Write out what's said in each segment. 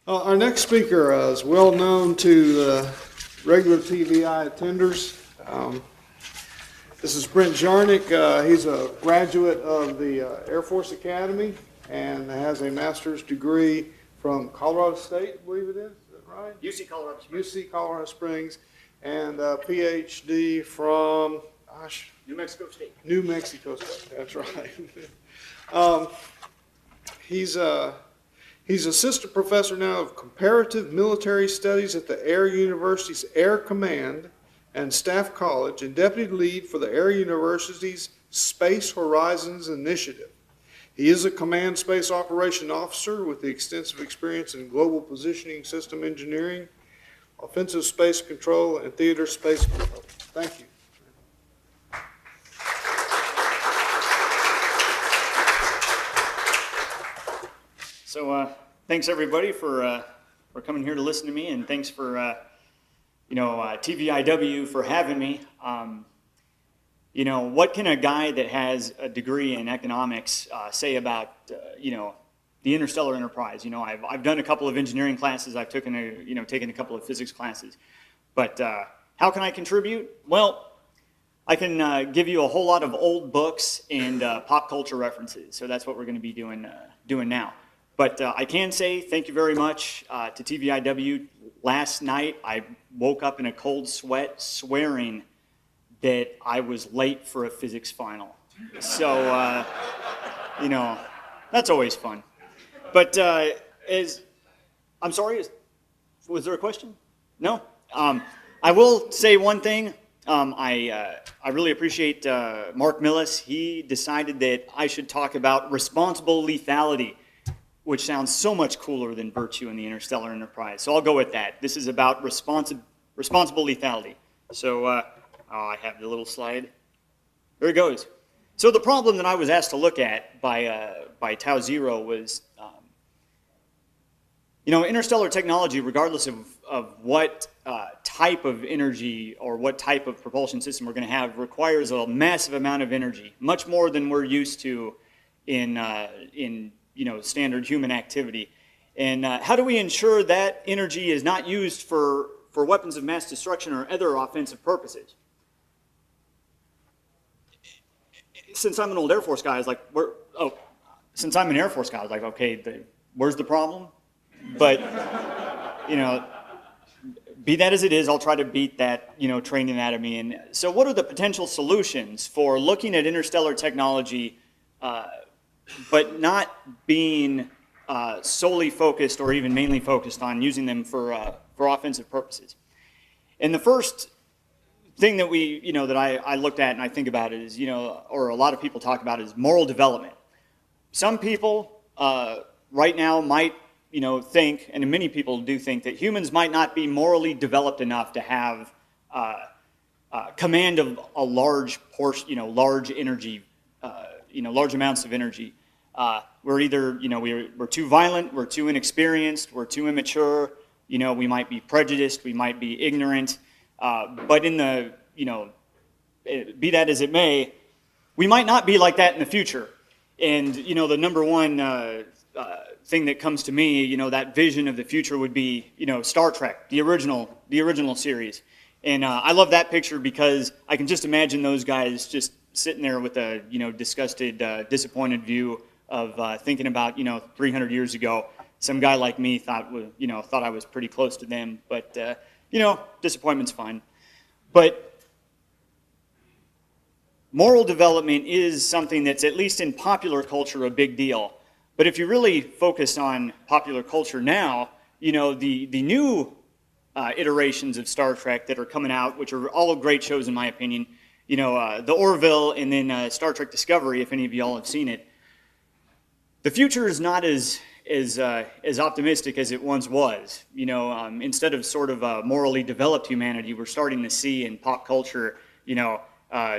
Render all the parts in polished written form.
Our next speaker is well known to the regular TVI attenders. This is Brent Ziarnick. He's a graduate of the Air Force Academy and has a master's degree from Colorado State, I believe it is that right? UC Colorado Springs. UC Colorado Springs, and a PhD from, New Mexico State. New Mexico State, that's right. He's assistant professor now of comparative military studies at the Air University's Air Command and Staff College and deputy lead for the Air University's Space Horizons Initiative. He is a command space operation officer with extensive experience in global positioning system engineering, offensive space control, and theater space control. Thank you. So thanks everybody for coming here to listen to me, and thanks for TVIW for having me. What can a guy that has a degree in economics say about the interstellar enterprise? I've done a couple of engineering classes. I've taken a couple of physics classes, but how can I contribute? Well, I can give you a whole lot of old books and pop culture references. So that's what we're going to be doing now. But I can say thank you very much to TVIW. Last night, I woke up in a cold sweat swearing that I was late for a physics final. So, that's always fun. But I'm sorry, was there a question? No? I will say one thing. I really appreciate Mark Millis. He decided that I should talk about responsible lethality, which sounds so much cooler than virtue in the interstellar enterprise. So I'll go with that. This is about responsible lethality. So I have the little slide. There it goes. So the problem that I was asked to look at by Tau Zero was, interstellar technology, regardless of what type of energy or what type of propulsion system we're going to have, requires a massive amount of energy, much more than we're used to in standard human activity. And how do we ensure that energy is not used for weapons of mass destruction or other offensive purposes? Since I'm an old Air Force guy, I was like, since I'm an Air Force guy, I was like, okay, where's the problem? But, be that as it is, I'll try to beat that, trained anatomy. And so what are the potential solutions for looking at interstellar technology but not being solely focused or even mainly focused on using them for offensive purposes? And the first thing that that I looked at and I think about is, or a lot of people talk about, is moral development. Some people right now might, think, and many people do think, that humans might not be morally developed enough to have command of a large portion, large energy, large amounts of energy. We're either, we're too violent, we're too inexperienced, we're too immature, we might be prejudiced, we might be ignorant, but in the, be that as it may, we might not be like that in the future. And, the number one thing that comes to me, that vision of the future would be, Star Trek, the original series. And I love that picture because I can just imagine those guys just sitting there with a, disgusted, disappointed view of thinking about, 300 years ago, some guy like me thought I was pretty close to them, but, disappointment's fine. But moral development is something that's, at least in popular culture, a big deal. But if you really focus on popular culture now, the new iterations of Star Trek that are coming out, which are all great shows in my opinion, the Orville and then Star Trek Discovery, if any of y'all have seen it, the future is not as optimistic as it once was. Instead of sort of a morally developed humanity, we're starting to see in pop culture,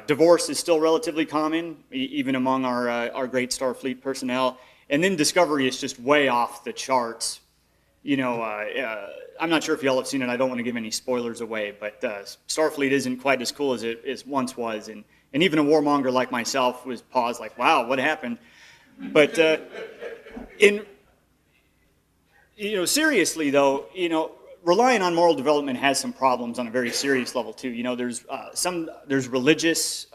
divorce is still relatively common, even among our great Starfleet personnel. And then Discovery is just way off the charts. I'm not sure if y'all have seen it. I don't want to give any spoilers away, but Starfleet isn't quite as cool as it once was. And even a warmonger like myself was paused like, wow, what happened? But Seriously though, relying on moral development has some problems on a very serious level too. There's religious,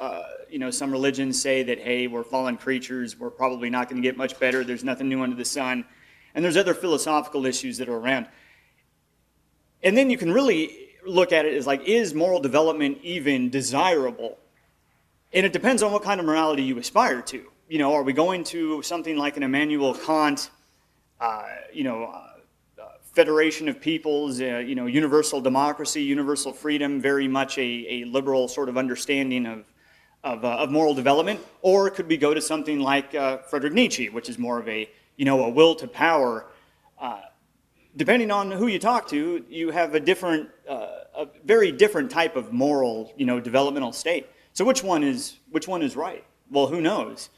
some religions say that, hey, we're fallen creatures, we're probably not going to get much better, there's nothing new under the sun. And there's other philosophical issues that are around. And then you can really look at it as like, is moral development even desirable? And it depends on what kind of morality you aspire to. Are we going to something like an Immanuel Kant, federation of peoples, universal democracy, universal freedom, very much a liberal sort of understanding of moral development? Or could we go to something like Friedrich Nietzsche, which is more of a will to power? Depending on who you talk to, you have a very different type of moral, developmental state. So which one is right? Well, who knows?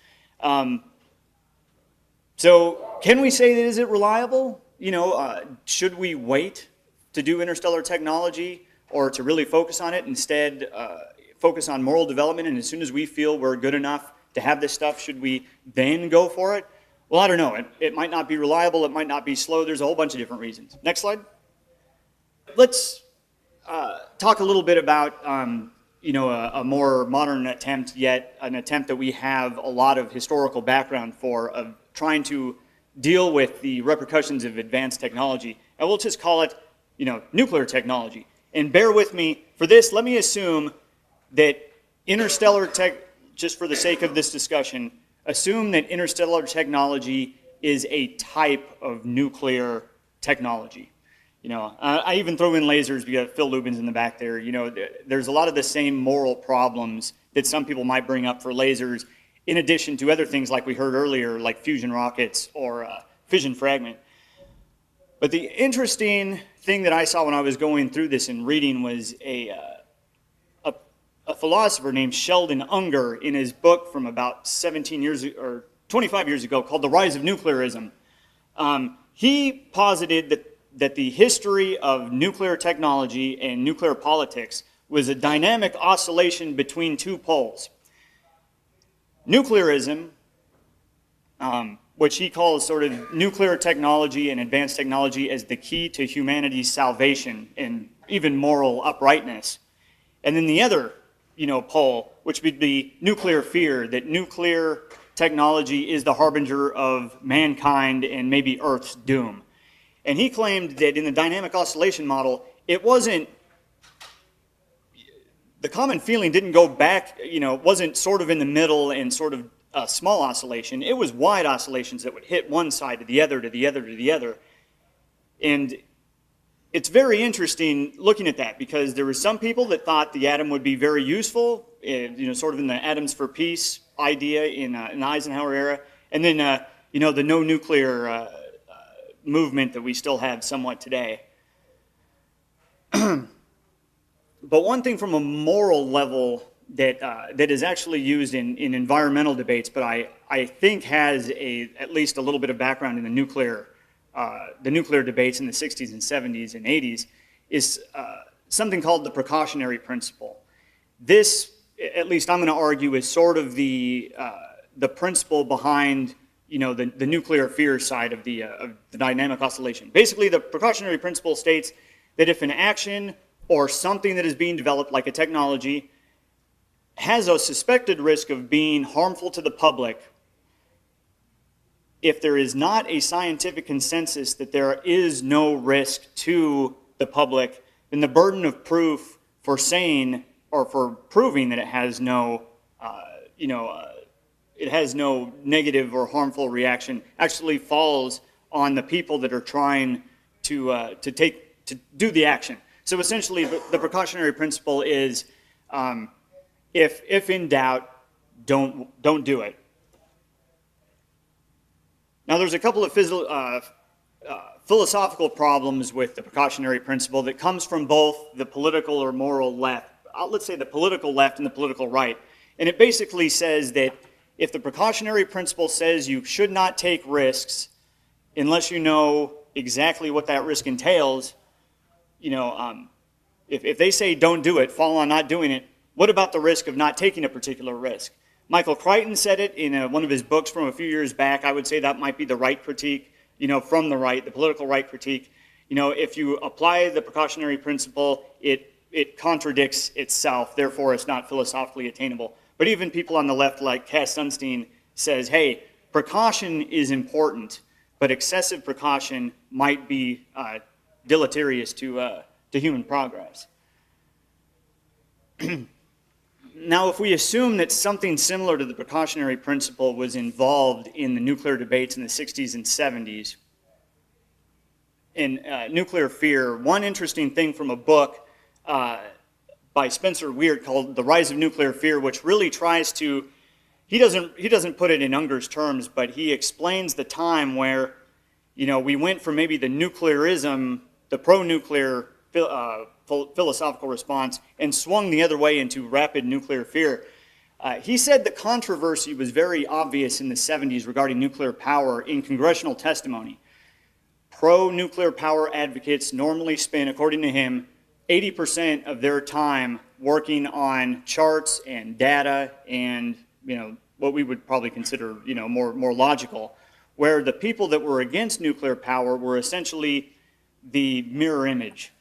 So can we say that, is it reliable? Should we wait to do interstellar technology or to really focus on it, instead focus on moral development, and as soon as we feel we're good enough to have this stuff, should we then go for it? Well, I don't know. It might not be reliable. It might not be slow. There's a whole bunch of different reasons. Next slide. Let's talk a little bit about a more modern attempt, yet an attempt that we have a lot of historical background for, of trying to deal with the repercussions of advanced technology. And we'll just call it, nuclear technology. And bear with me for this. Let me assume that interstellar tech, just for the sake of this discussion, assume that interstellar technology is a type of nuclear technology. I even throw in lasers because Phil Lubin's in the back there. There's a lot of the same moral problems that some people might bring up for lasers, in addition to other things like we heard earlier, like fusion rockets or fission fragment. But the interesting thing that I saw when I was going through this and reading was a philosopher named Sheldon Unger, in his book from about 17 years or 25 years ago called The Rise of Nuclear ISM. He posited that the history of nuclear technology and nuclear politics was a dynamic oscillation between two poles. Nuclearism, which he calls sort of nuclear technology and advanced technology as the key to humanity's salvation and even moral uprightness. And then the other, pole, which would be nuclear fear, that nuclear technology is the harbinger of mankind and maybe Earth's doom. And he claimed that in the dynamic oscillation model, it wasn't, the common feeling didn't go back, wasn't sort of in the middle and sort of a small oscillation. It was wide oscillations that would hit one side to the other, to the other, to the other. And it's very interesting looking at that, because there were some people that thought the atom would be very useful, sort of in the atoms for peace idea in the Eisenhower era. And then, the no nuclear movement that we still have somewhat today. But one thing from a moral level that is actually used in environmental debates, but I think has at least a little bit of background in the nuclear debates in the 60s and 70s and 80s, is something called the Precautionary Principle. This, at least I'm going to argue, is sort of the principle behind the nuclear fear side of the dynamic oscillation. Basically, the Precautionary Principle states that if an action or something that is being developed, like a technology, has a suspected risk of being harmful to the public, if there is not a scientific consensus that there is no risk to the public, then the burden of proof for saying or for proving that it has no, it has no negative or harmful reaction actually falls on the people that are trying to do the action. So essentially, the precautionary principle is, if in doubt, don't do it. Now, there's a couple of philosophical problems with the precautionary principle that comes from both the political or moral left. Let's say the political left and the political right. And it basically says that if the precautionary principle says you should not take risks unless you know exactly what that risk entails, if they say don't do it, fall on not doing it, what about the risk of not taking a particular risk? Michael Crichton said it in one of his books from a few years back. I would say that might be the right critique. from the right, the political right critique. If you apply the precautionary principle, it contradicts itself, therefore it's not philosophically attainable. But even people on the left, like Cass Sunstein, says, hey, precaution is important, but excessive precaution might be deleterious to human progress. Now, if we assume that something similar to the precautionary principle was involved in the nuclear debates in the 60s and 70s, in nuclear fear, one interesting thing from a book by Spencer Weird called The Rise of Nuclear Fear, which really tries to, he doesn't put it in Unger's terms, but he explains the time where, we went from maybe the nuclearism, the pro-nuclear philosophical response, and swung the other way into rapid nuclear fear. He said the controversy was very obvious in the 70s regarding nuclear power in congressional testimony. Pro-nuclear power advocates normally spend, according to him, 80% of their time working on charts and data and, what we would probably consider, more logical, where the people that were against nuclear power were essentially the mirror image.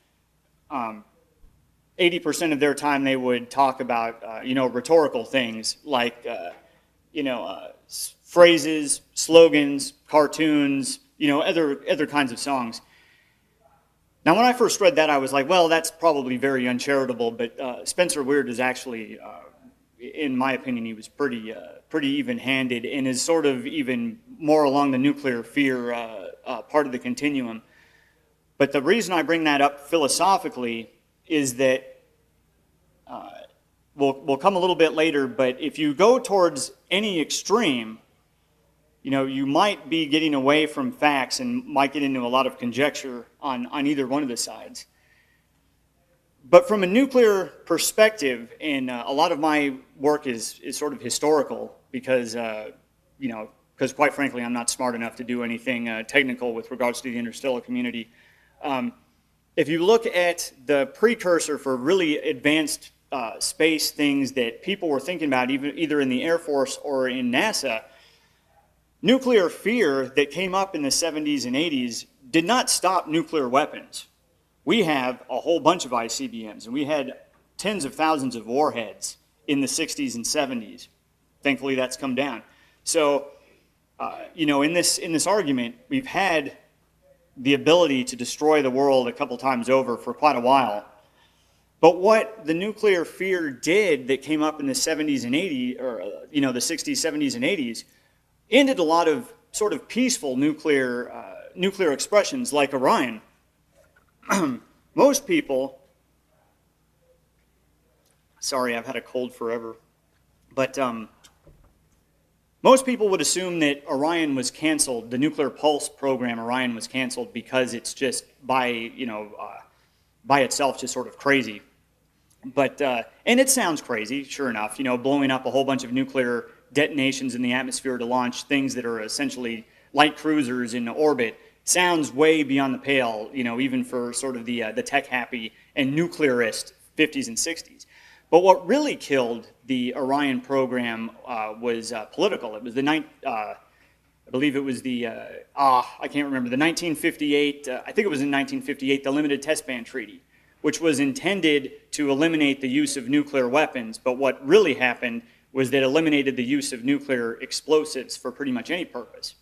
80% of their time they would talk about, rhetorical things like, phrases, slogans, cartoons, other kinds of songs. Now, when I first read that, I was like, well, that's probably very uncharitable, but Spencer Weird is actually, in my opinion, he was pretty even-handed and is sort of even more along the nuclear fear part of the continuum. But the reason I bring that up philosophically is that we'll come a little bit later, but if you go towards any extreme, you might be getting away from facts and might get into a lot of conjecture on either one of the sides. But from a nuclear perspective, and a lot of my work is sort of historical because, because quite frankly, I'm not smart enough to do anything technical with regards to the interstellar community. If you look at the precursor for really advanced space things that people were thinking about, either in the Air Force or in NASA, nuclear fear that came up in the 70s and 80s did not stop nuclear weapons. We have a whole bunch of ICBMs, and we had tens of thousands of warheads in the 60s and 70s. Thankfully, that's come down. So, in this argument, we've had the ability to destroy the world a couple times over for quite a while. But what the nuclear fear did that came up in the 70s and 80s, or the 60s, 70s, and 80s, ended a lot of sort of peaceful nuclear expressions like Orion. Most people, sorry, I've had a cold forever, but most people would assume that Orion was canceled, the nuclear pulse program Orion was canceled because it's just by itself just sort of crazy. But, and it sounds crazy, sure enough, blowing up a whole bunch of nuclear detonations in the atmosphere to launch things that are essentially light cruisers in orbit sounds way beyond the pale, even for sort of the tech-happy and nuclearist 50s and 60s. But what really killed the Orion program was political. It was I believe it was I can't remember, the 1958, I think it was in 1958, the Limited Test Ban Treaty, which was intended to eliminate the use of nuclear weapons. But what really happened was that it eliminated the use of nuclear explosives for pretty much any purpose.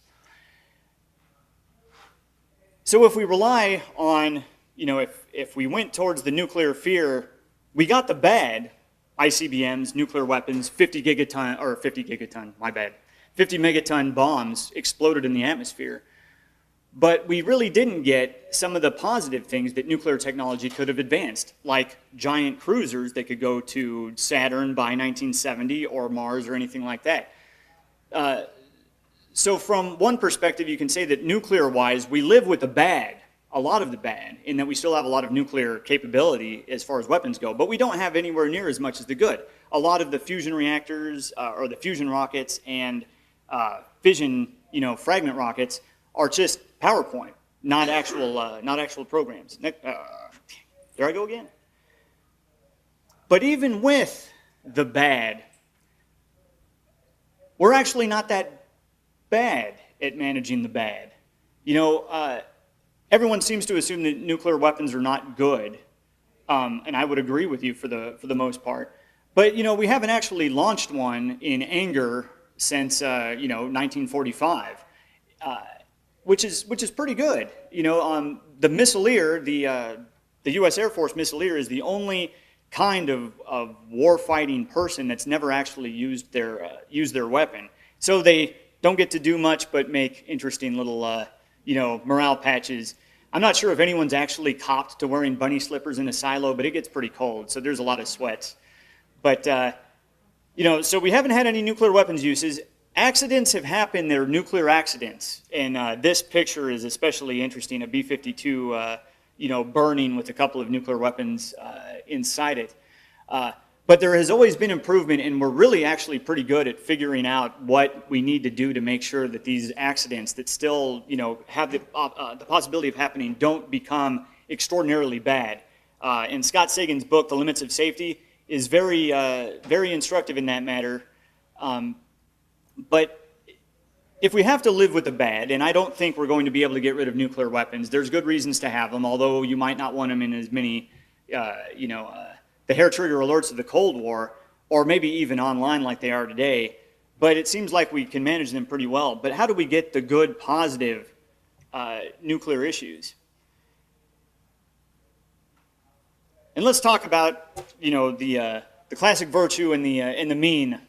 So if we rely on, if we went towards the nuclear fear, we got the bad, ICBMs, nuclear weapons, 50 megaton bombs exploded in the atmosphere. But we really didn't get some of the positive things that nuclear technology could have advanced, like giant cruisers that could go to Saturn by 1970 or Mars or anything like that. So from one perspective, you can say that nuclear-wise, we live with the bad, a lot of the bad, in that we still have a lot of nuclear capability as far as weapons go, but we don't have anywhere near as much as the good. A lot of the fusion reactors, or the fusion rockets and fission, fragment rockets are just PowerPoint, not actual programs. There I go again. But even with the bad, we're actually not that bad at managing the bad. Everyone seems to assume that nuclear weapons are not good, and I would agree with you for the most part. But we haven't actually launched one in anger since 1945, which is pretty good. The Missileer, the U.S. Air Force Missileer, is the only kind of war-fighting person that's never actually used their weapon. So they don't get to do much but make interesting little morale patches. I'm not sure if anyone's actually copped to wearing bunny slippers in a silo, but it gets pretty cold, so there's a lot of sweats. But, so we haven't had any nuclear weapons uses. Accidents have happened. They're nuclear accidents. And this picture is especially interesting, a B-52, burning with a couple of nuclear weapons inside it. But there has always been improvement, and we're really actually pretty good at figuring out what we need to do to make sure that these accidents that still, have the possibility of happening don't become extraordinarily bad. And Scott Sagan's book, The Limits of Safety, is very, very instructive in that matter. But if we have to live with the bad, and I don't think we're going to be able to get rid of nuclear weapons, there's good reasons to have them, although you might not want them in as many, the hair trigger alerts of the Cold War, or maybe even online like they are today. But it seems like we can manage them pretty well. But how do we get the good, positive nuclear issues? And let's talk about, the classic virtue and the mean.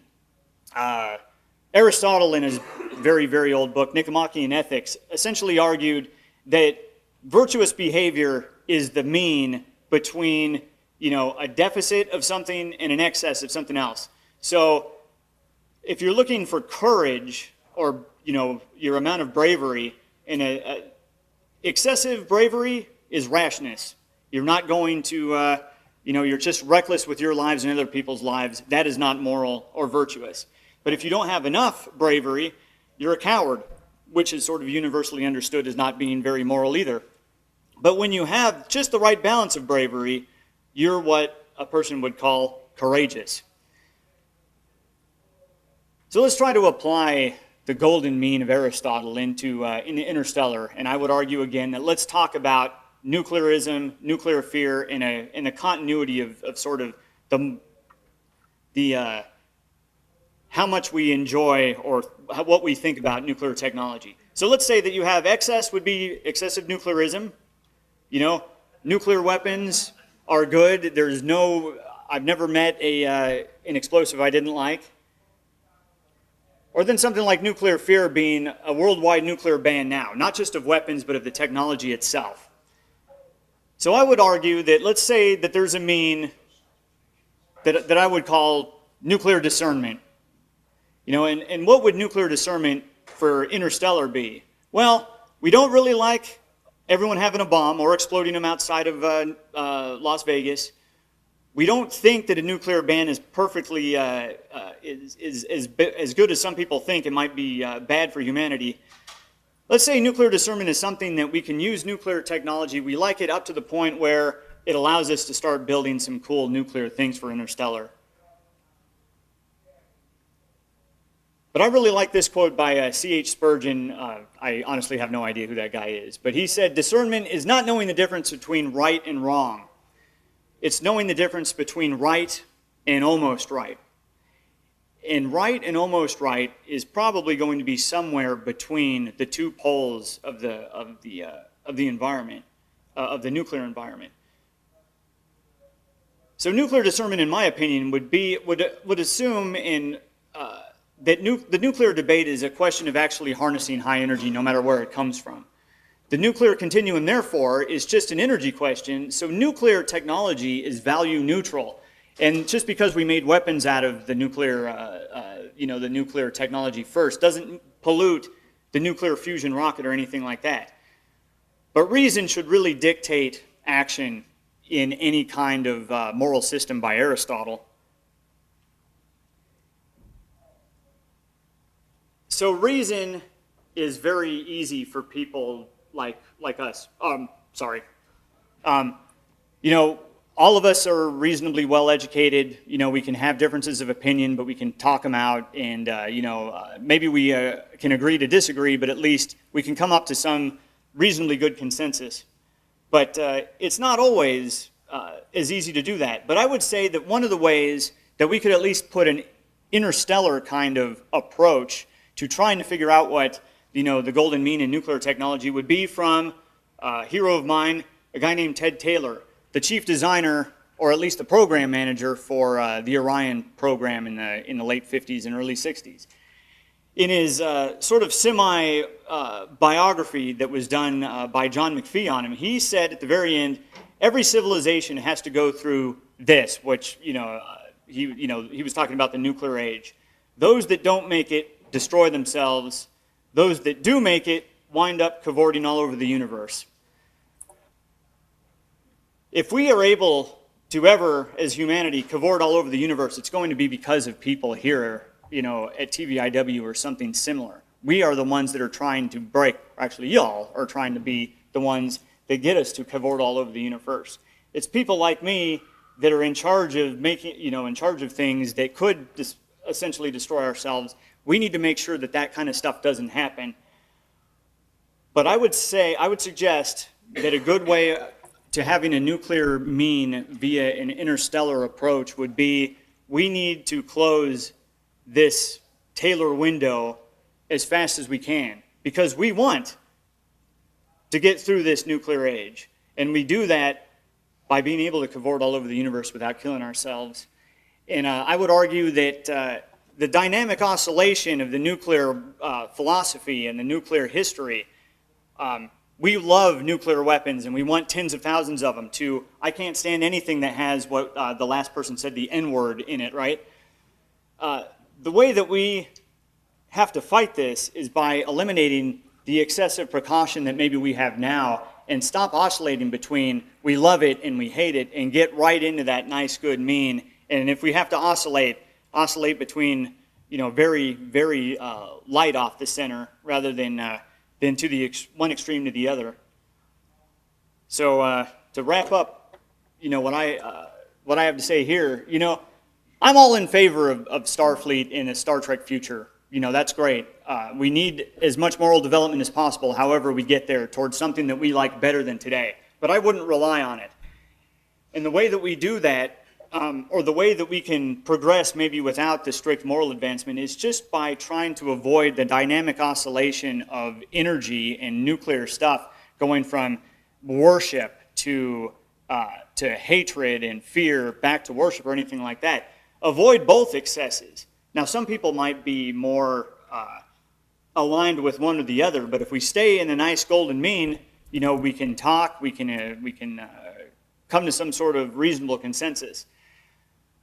Aristotle, in his very, very old book, Nicomachean Ethics, essentially argued that virtuous behavior is the mean between, a deficit of something and an excess of something else. So if you're looking for courage or, your amount of bravery, and excessive bravery is rashness. You're not going to, you're just reckless with your lives and other people's lives. That is not moral or virtuous. But if you don't have enough bravery, you're a coward, which is sort of universally understood as not being very moral either. But when you have just the right balance of bravery, you're what a person would call courageous. So let's try to apply the golden mean of Aristotle into Interstellar. And I would argue again that let's talk about nuclearism, nuclear fear, in a continuity of sort of the how much we enjoy or what we think about nuclear technology. So let's say that you have excess would be excessive nuclearism. Nuclear weapons are good. I've never met an explosive I didn't like. Or then something like nuclear fear being a worldwide nuclear ban now, not just of weapons, but of the technology itself. So I would argue that let's say that there's a mean that I would call nuclear discernment. And what would nuclear discernment for Interstellar be? Well, we don't really like everyone having a bomb or exploding them outside of Las Vegas. We don't think that a nuclear ban is perfectly is as good as some people think. It might be bad for humanity. Let's say nuclear discernment is something that we can use nuclear technology. We like it up to the point where it allows us to start building some cool nuclear things for Interstellar. But I really like this quote by C.H. Spurgeon. I honestly have no idea who that guy is. But he said, discernment is not knowing the difference between right and wrong. It's knowing the difference between right and almost right. And right and almost right is probably going to be somewhere between the two poles of the environment, of the nuclear environment. So nuclear discernment, in my opinion, would assume that the nuclear debate is a question of actually harnessing high energy no matter where it comes from. The nuclear continuum, therefore, is just an energy question, so nuclear technology is value neutral. And just because we made weapons out of the nuclear, the nuclear technology first doesn't pollute the nuclear fusion rocket or anything like that. But reason should really dictate action in any kind of moral system by Aristotle. So reason is very easy for people like us. All of us are reasonably well educated. We can have differences of opinion, but we can talk them out, and maybe we can agree to disagree, but at least we can come up to some reasonably good consensus. But it's not always as easy to do that. But I would say that one of the ways that we could at least put an interstellar kind of approach to trying to figure out what the golden mean in nuclear technology would be from a hero of mine, a guy named Ted Taylor, the chief designer, or at least the program manager for the Orion program in the late 50s and early 60s. In his sort of semi-biography that was done by John McPhee on him, he said at the very end, every civilization has to go through this, which, he was talking about the nuclear age. Those that don't make it destroy themselves. Those that do make it wind up cavorting all over the universe. If we are able to ever, as humanity, cavort all over the universe, it's going to be because of people here, at TVIW or something similar. We are the ones that are trying to break, actually y'all are trying to be the ones that get us to cavort all over the universe. It's people like me that are in charge of in charge of things that could essentially destroy ourselves. We need to make sure that that kind of stuff doesn't happen. But I would suggest that a good way to having a nuclear mean via an interstellar approach would be we need to close this Taylor window as fast as we can, because we want to get through this nuclear age. And we do that by being able to cavort all over the universe without killing ourselves. And I would argue that the dynamic oscillation of the nuclear philosophy and the nuclear history, we love nuclear weapons and we want tens of thousands of them I can't stand anything that has what the last person said, the N-word in it, right? The way that we have to fight this is by eliminating the excessive precaution that maybe we have now and stop oscillating between we love it and we hate it and get right into that nice, good, mean. And if we have to oscillate between, very, very light off the center rather than to the one extreme to the other. So to wrap up, what I have to say here, I'm all in favor of Starfleet in a Star Trek future. That's great. We need as much moral development as possible, however we get there, towards something that we like better than today. But I wouldn't rely on it. And the way that we do that, or the way that we can progress maybe without the strict moral advancement, is just by trying to avoid the dynamic oscillation of energy and nuclear stuff going from worship to hatred and fear back to worship or anything like that. Avoid both excesses. Now, some people might be more aligned with one or the other, but if we stay in a nice golden mean, we can talk, we can come to some sort of reasonable consensus.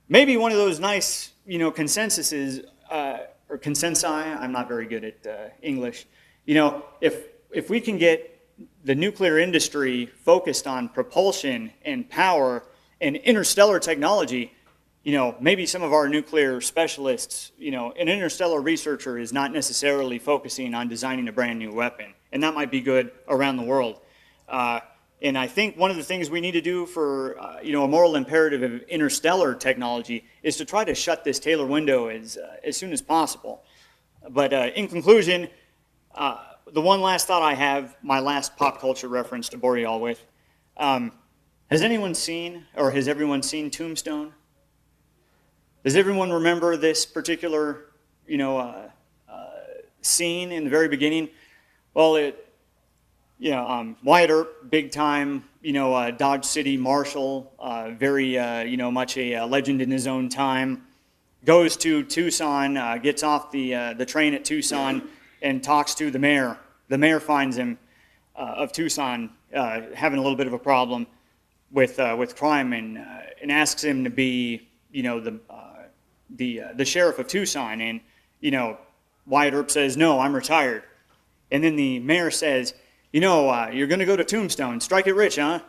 Maybe one of those nice, consensuses or consensi. I'm not very good at English. If we can get the nuclear industry focused on propulsion and power and interstellar technology. Maybe some of our nuclear specialists, an interstellar researcher is not necessarily focusing on designing a brand new weapon, and that might be good around the world. And I think one of the things we need to do for, a moral imperative of interstellar technology is to try to shut this Taylor window as soon as possible. But in conclusion, the one last thought I have, my last pop culture reference to bore you all with, has anyone seen, or has everyone seen Tombstone? Does everyone remember this particular, scene in the very beginning? Well, Wyatt Earp, big time, Dodge City marshal, very, much a legend in his own time, goes to Tucson, gets off the train at Tucson, and talks to the mayor. The mayor finds him of Tucson having a little bit of a problem with crime, and asks him to be, the sheriff of Tucson. And Wyatt Earp says, "No, I'm retired." And then the mayor says, "You're going to go to Tombstone, strike it rich, huh?"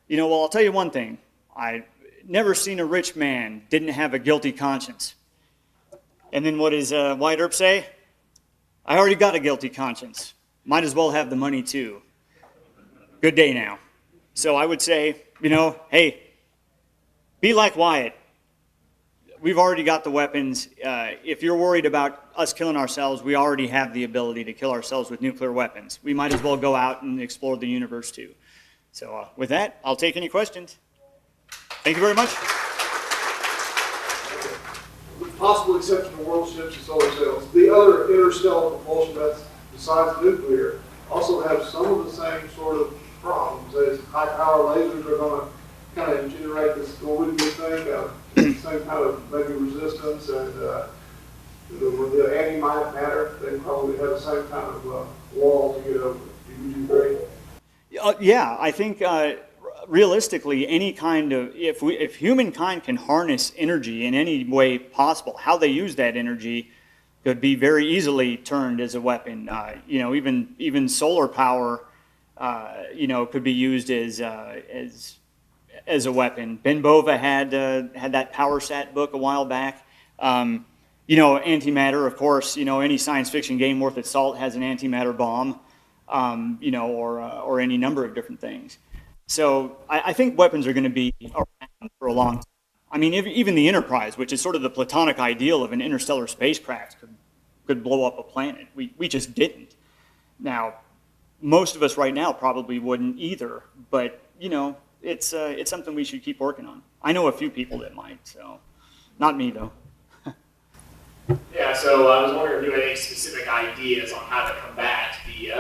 Well, I'll tell you one thing. I've never seen a rich man didn't have a guilty conscience. And then what does Wyatt Earp say? "I already got a guilty conscience. Might as well have the money too. Good day now." So I would say, hey, be like Wyatt. we've already got the weapons. If you're worried about us killing ourselves, we already have the ability to kill ourselves with nuclear weapons. We might as well go out and explore the universe too. So with that, I'll take any questions. Thank you very much. With possible exception of world ships and solar sails, the other interstellar propulsion methods besides nuclear also have some of the same sort of problems. As high power lasers are going to kind of generate this, what would you think, same kind of maybe resistance, and with the antimatter, they probably have the same kind of wall to get over. Would you agree? Yeah, I think realistically, any kind of, if humankind can harness energy in any way possible, how they use that energy could be very easily turned as a weapon. Even solar power, could be used as a weapon. Ben Bova had that PowerSat book a while back. Antimatter, of course. Any science fiction game worth its salt has an antimatter bomb. Or any number of different things. So I think weapons are going to be around for a long time. I mean, even the Enterprise, which is sort of the platonic ideal of an interstellar spacecraft, could blow up a planet. We just didn't. Now, most of us right now probably wouldn't either, but it's something we should keep working on. I know a few people that might, so not me though. Yeah, so I was wondering if you had any specific ideas on how to combat the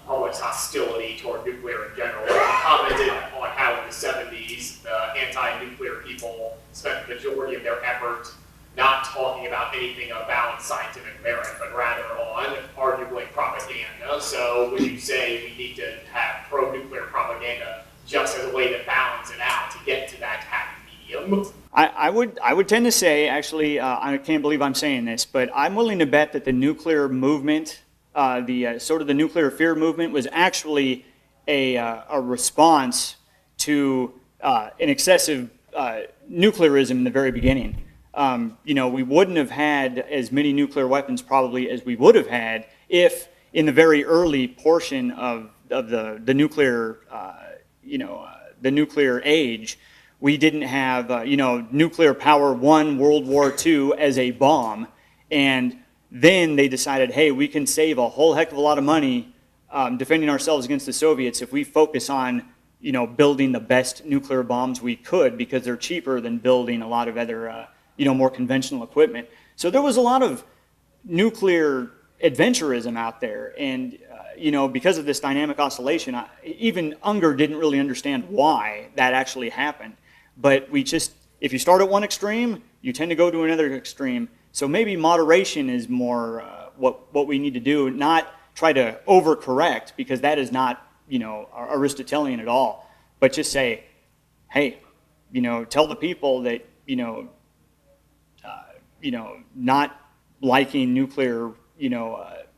public's hostility toward nuclear in general. You commented on how in the 70s, the anti-nuclear people spent the majority of their effort not talking about anything of balanced scientific merit, but rather on arguably propaganda. So would you say we need to have pro-nuclear propaganda just as a way to balance it out to get to that happy medium? I would tend to say, actually, I can't believe I'm saying this, but I'm willing to bet that the nuclear movement, the nuclear fear movement, was actually a response to an excessive nuclearism in the very beginning. We wouldn't have had as many nuclear weapons probably as we would have had if, in the very early portion of the nuclear, the nuclear age, we didn't have, nuclear power won World War II as a bomb, and then they decided, hey, we can save a whole heck of a lot of money defending ourselves against the Soviets if we focus on, building the best nuclear bombs we could, because they're cheaper than building a lot of other, more conventional equipment. So there was a lot of nuclear adventurism out there, and because of this dynamic oscillation, even Unger didn't really understand why that actually happened. But if you start at one extreme, you tend to go to another extreme. So maybe moderation is more what we need to do, not try to overcorrect, because that is not, Aristotelian at all. But just say, hey, tell the people that, not liking nuclear,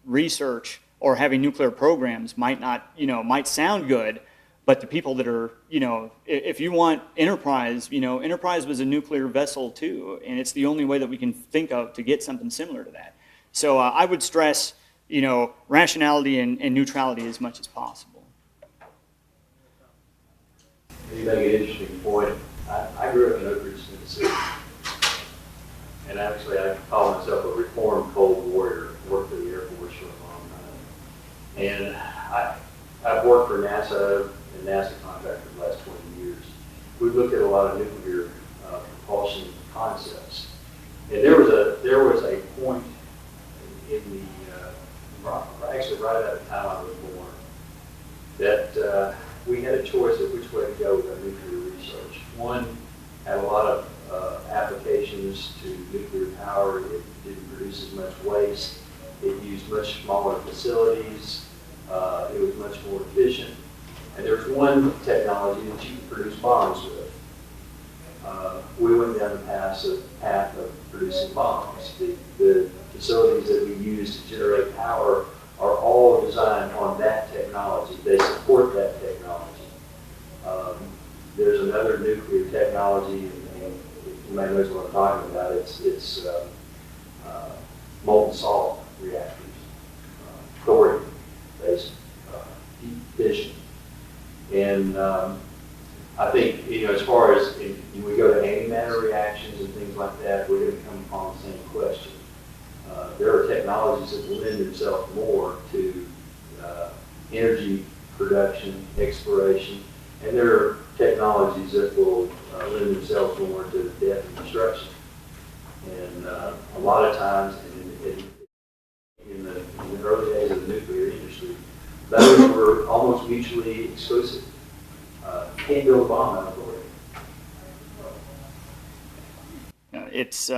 research or having nuclear programs might sound good. But the people that are, if you want Enterprise, Enterprise was a nuclear vessel too, and it's the only way that we can think of to get something similar to that. So I would stress, rationality and neutrality as much as possible. You make an interesting point. I grew up in Oak Ridge, Tennessee, and actually I call myself a reformed Cold Warrior. Worked for the Air Force for a long time, and I've worked for NASA and NASA contractor for the last 20 years. We've looked at a lot of nuclear propulsion concepts, and there was a point in the actually right at the time I was born that we had a choice of which way to go with our nuclear research. One had a lot of applications to nuclear power. It didn't produce as much waste. It used much smaller facilities. It was much more efficient. And there's one technology that you can produce bombs with. We went down the path of producing bombs. The facilities that we use to generate power are all designed on that technology. They support that technology. There's another nuclear technology, and you may know what I'm talking about. It's molten salt reactors, thorium-based deep fission. And I think, as far as when we go to antimatter reactions and things things like that, we're going to come upon the same question. There are technologies that will lend themselves more to energy production, exploration, and there are technologies that will lend themselves more to death and destruction. And a lot of times, in the early days of the nuclear industry, those were almost mutually exclusive. You can't build a bomb out of oil. It's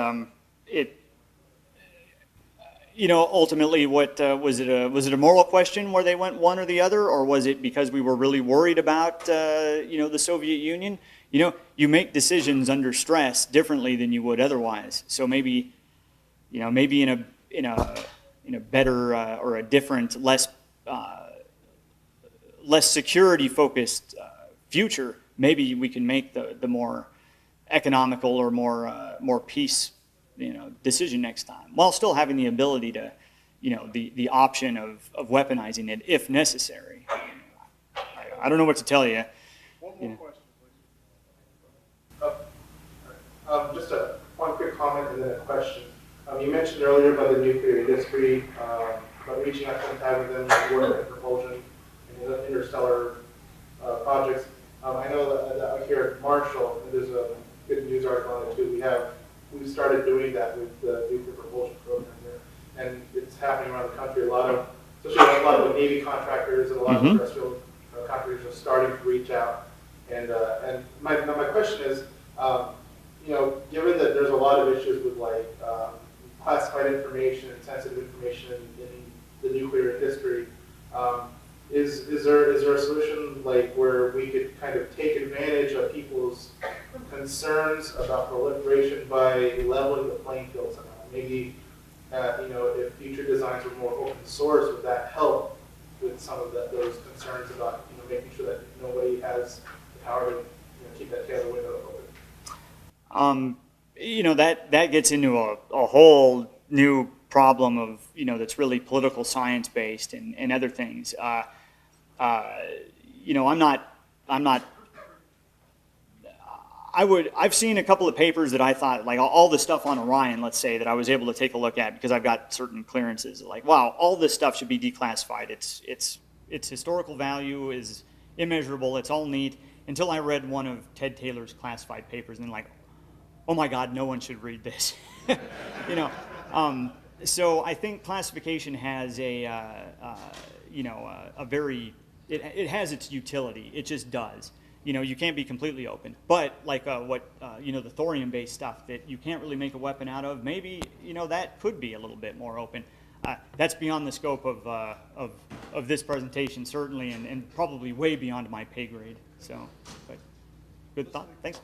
ultimately, what was it a moral question where they went one or the other, or was it because we were really worried about the Soviet Union? You make decisions under stress differently than you would otherwise. So maybe in a better or a different, less security focused future, maybe we can make the more economical or more peace decision next time, while still having the ability to, the option of weaponizing it if necessary. I don't know what to tell you. One more question, please. Just one quick comment and then a question. You mentioned earlier about the nuclear industry, about reaching out to having them work in propulsion and interstellar projects. I know that here at Marshall, and there's a good news article on it too. We started doing that with the nuclear propulsion program there, and it's happening around the country. Especially a lot of the Navy contractors and a lot of terrestrial contractors are starting to reach out. And my question is, given that there's a lot of issues with classified information and sensitive information in the nuclear industry, is there a solution where we could kind of take advantage of people's concerns about proliferation by leveling the playing field somehow? Maybe if future designs were more open source, would that help with some of those concerns about making sure that nobody has the power to keep that tail window open? That gets into a whole new problem of that's really political science based and other things. I've seen a couple of papers that I thought, like all the stuff on Orion, let's say, that I was able to take a look at because I've got certain clearances. Like, wow, all this stuff should be declassified. Its historical value is immeasurable. It's all neat. Until I read one of Ted Taylor's classified papers, and then oh my God, no one should read this. So I think classification has a very, it has its utility. It just does. You can't be completely open. But the thorium-based stuff that you can't really make a weapon out of, maybe, that could be a little bit more open. That's beyond the scope of this presentation, certainly, and probably way beyond my pay grade. So, but good thought. Thanks.